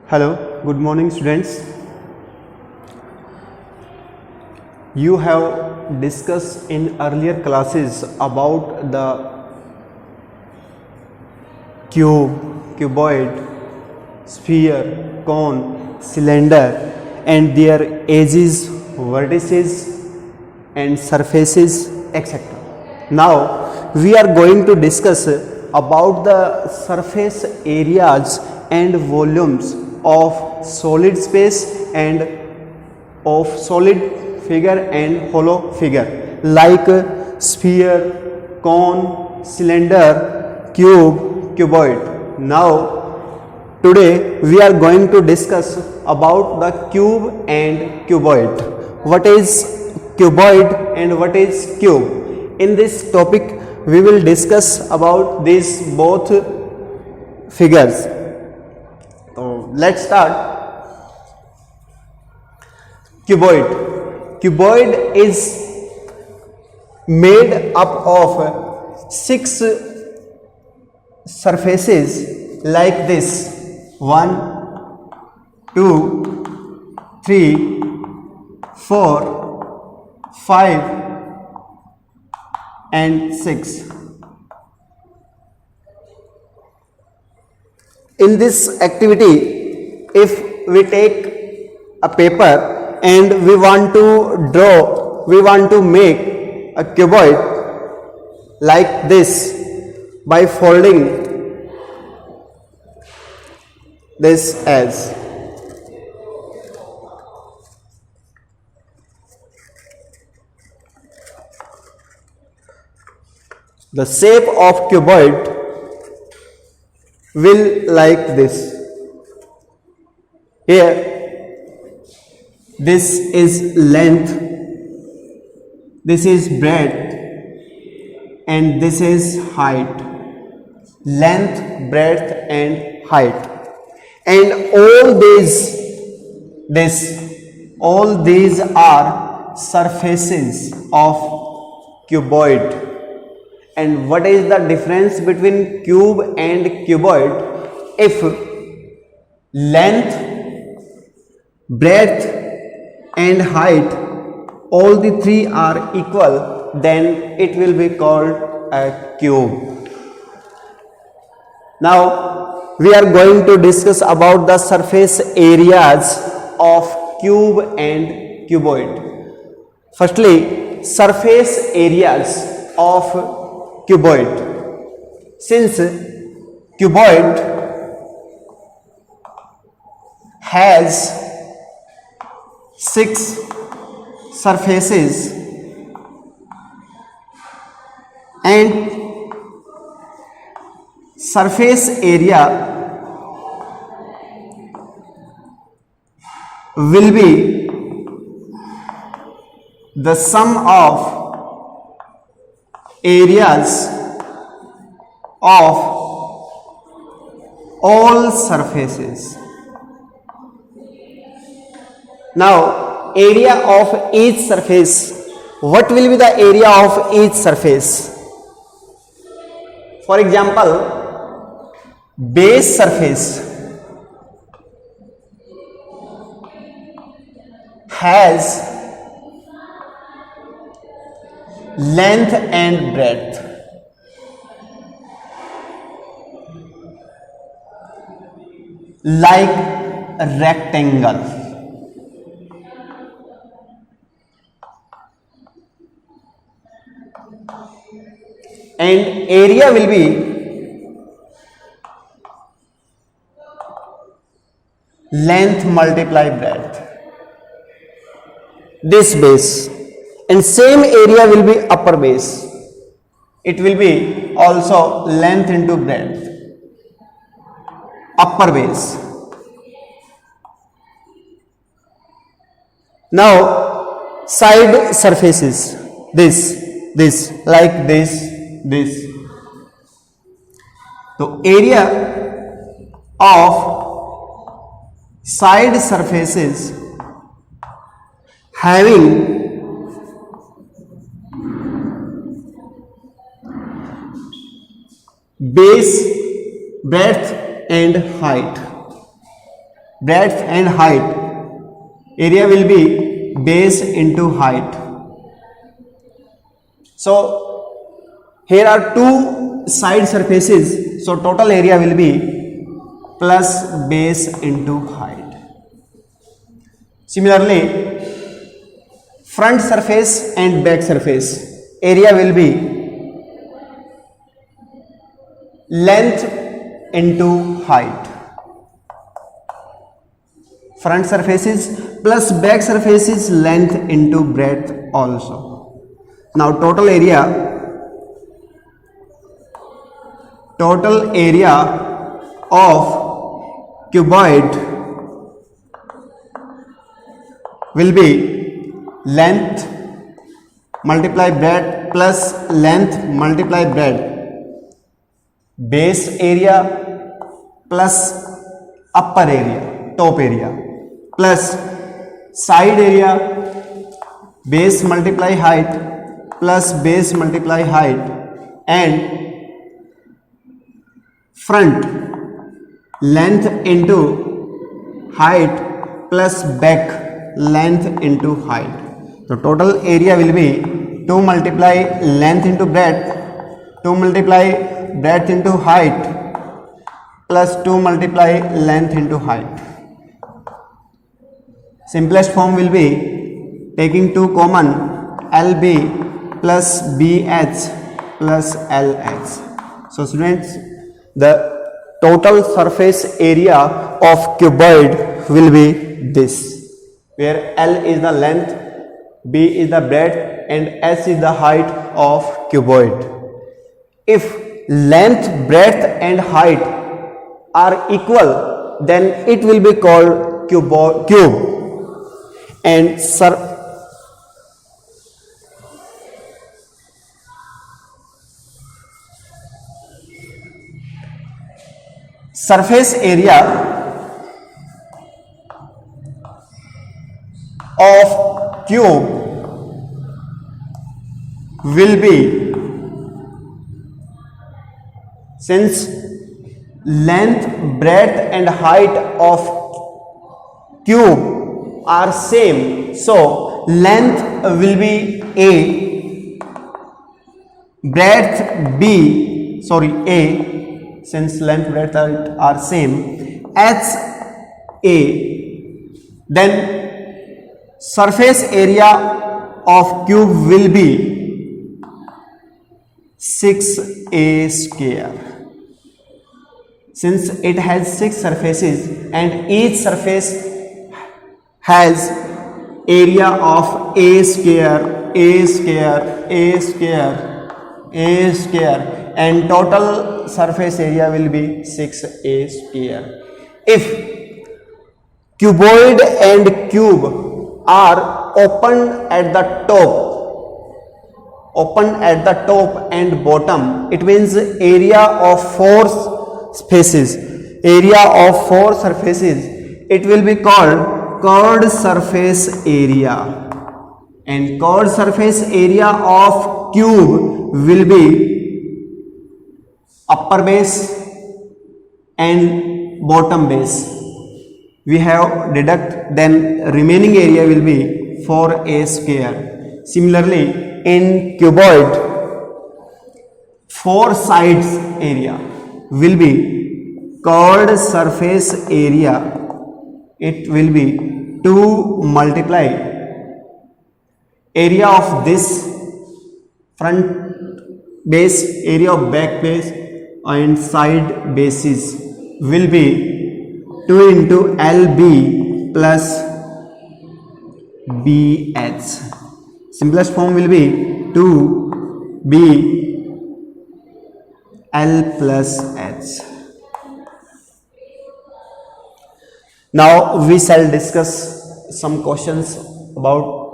Hello, good morning students. You have discussed in earlier classes about the cube, cuboid, sphere, cone, cylinder and their edges, vertices and surfaces, etc. Now we are going to discuss about the surface areas and volumes of solid space and of solid figure and hollow figure like sphere, cone, cylinder, cube, cuboid. Now today we are going to discuss about the cube and cuboid. What is cuboid and what is cube? In this topic we will discuss about these both figures. So let's start. Cuboid. Cuboid is made up of 6 surfaces like this: 1, 2, 3, 4, 5 and 6. In this activity, if we take a paper and we want to draw, we want to make a cuboid like this by folding this as. The shape of cuboid will like this. Here, this is length, this is breadth, and this is height. Length, breadth, and height. And all these are surfaces of cuboid. And what is the difference between cube and cuboid? If length, breadth and height, all the three are equal, then it will be called a cube. Now we are going to discuss about the surface areas of cube and cuboid. Firstly, surface areas of cuboid. Since cuboid has 6 surfaces and surface area will be the sum of areas of all surfaces. Now, area of each surface. What will be the area of each surface? For example, base surface has length and breadth. Like a rectangle. And area will be length multiply breadth. This base. And same area will be upper base. It will be also length into breadth. Upper base. Now side surfaces. This, like this. So area of side surfaces having base, breadth and height. breadth and height. Area will be base into height. So here are two side surfaces, so total area will be plus base into height. Similarly, front surface and back surface, area will be length into height. Front surfaces plus back surfaces length into breadth also. Now total area of cuboid will be length multiply breadth plus length multiply breadth, base area plus upper area, top area, plus side area, base multiply height plus base multiply height, and front length into height plus back length into height. So total area will be 2 multiply length into breadth, 2 multiply breadth into height plus 2 multiply length into height. Simplest form will be taking 2 common, LB plus BH plus LH. So students, the total surface area of cuboid will be this, where L is the length, B is the breadth, and H is the height of cuboid. If length, breadth and height are equal, then it will be called cube. And surface area of cube will be, since length, breadth and height of cube are same, so length will be A, breadth A, since length breadth are same, H A. Then surface area of cube will be 6A square, since it has 6 surfaces and each surface has area of A square, A square, A square, A square, and total surface area will be 6A square. If cuboid and cube are open at the top and bottom, it means area of 4 spaces, area of 4 surfaces, it will be called chord surface area, and chord surface area of cube will be upper base and bottom base. We have deduct, then remaining area will be 4A square. Similarly, in cuboid, 4 sides area will be chord surface area, it will be 2 multiply area of this front base, area of back base and side bases will be 2 into LB plus BH. Simplest form will be 2B L plus H. Now we shall discuss some questions about